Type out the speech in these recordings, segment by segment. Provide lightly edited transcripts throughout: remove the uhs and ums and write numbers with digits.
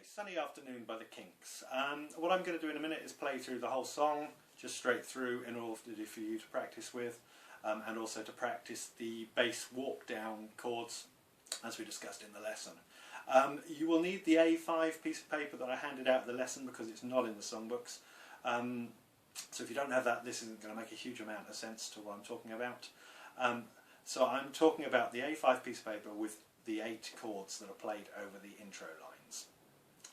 Sunny Afternoon by the Kinks. What I'm going to do in a minute is play through the whole song, just straight through, in order for you to practice with, and also to practice the bass walk down chords as we discussed in the lesson. You will need the A5 piece of paper that I handed out at the lesson because it's not in the songbooks. So if you don't have that, this isn't going to make a huge amount of sense to what I'm talking about. So I'm talking about the A5 piece of paper with the 8 chords that are played over the intro lines.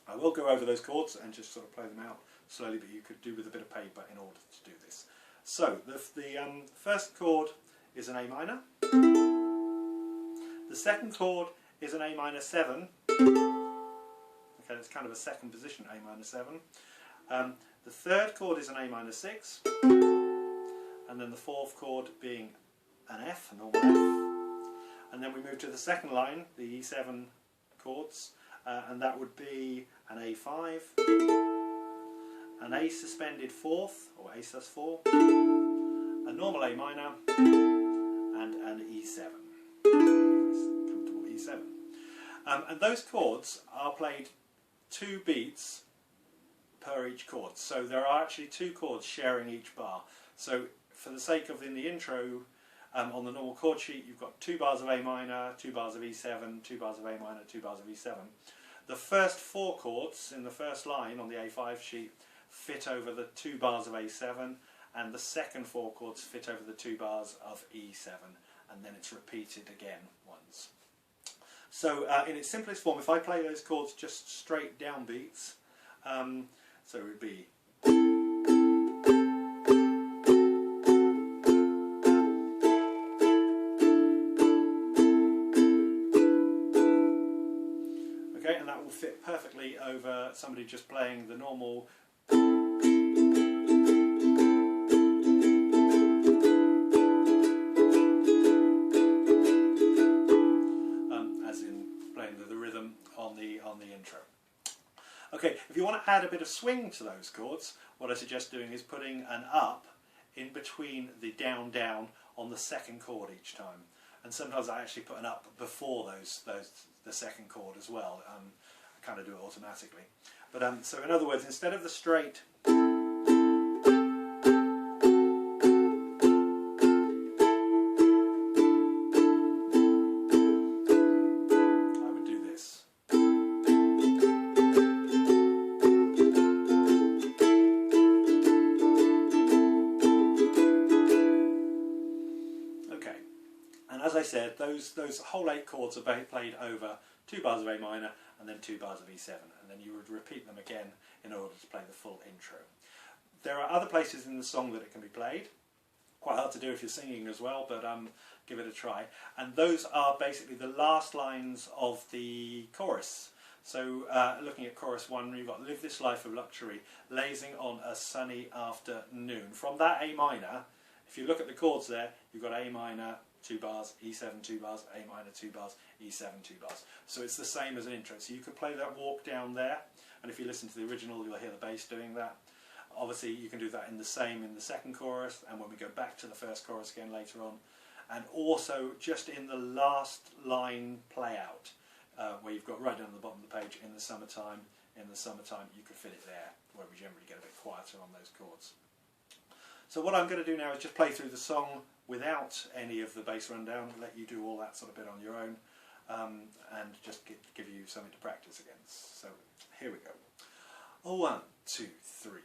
I will go over those chords and just sort of play them out slowly, but you could do with a bit of paper in order to do this. So the first chord is an A minor. The second chord is an A minor 7. Okay, it's kind of a second position, A minor 7. The third chord is an A minor 6, and then the fourth chord being an F, a normal F. And then we move to the second line, the E7 chords, and that would be an A5, an A suspended fourth, or A sus4, a normal A minor, and an E7. Nice, comfortable E7. And those chords are played 2 beats per each chord. So there are actually 2 chords sharing each bar. So for the sake of in the intro, on the normal chord sheet you've got 2 bars of A minor, 2 bars of E7, 2 bars of A minor, 2 bars of E7. The first 4 chords in the first line on the A5 sheet fit over the 2 bars of A7, and the second 4 chords fit over the 2 bars of E7, and then it's repeated again once. So in its simplest form, if I play those chords just straight down beats, so it would be okay, and that will fit perfectly over somebody just playing the normal as in playing the rhythm on the intro. Okay, if you want to add a bit of swing to those chords, what I suggest doing is putting an up in between the down down on the second chord each time. And sometimes I actually put an up before the second chord as well. I kind of do it automatically. But so in other words, instead of the straight as I said, those whole 8 chords are played over 2 bars of A minor and then 2 bars of E7, and then you would repeat them again in order to play the full intro. There are other places in the song that it can be played. Quite hard to do if you're singing as well, but give it a try. And those are basically the last lines of the chorus. So looking at chorus 1, you've got "Live this life of luxury, lazing on a sunny afternoon." From that A minor, if you look at the chords there, you've got A minor, 2 bars, E7 2 bars, A minor 2 bars, E7 2 bars. So it's the same as an intro. So you could play that walk down there, and if you listen to the original you'll hear the bass doing that. Obviously you can do that in the second chorus, and when we go back to the first chorus again later on. And also just in the last line play out, where you've got right down at the bottom of the page, in the summertime, you could fit it there, where we generally get a bit quieter on those chords. So what I'm going to do now is just play through the song without any of the bass rundown, let you do all that sort of bit on your own, and just give you something to practice against. So here we go. 1, 2, 3,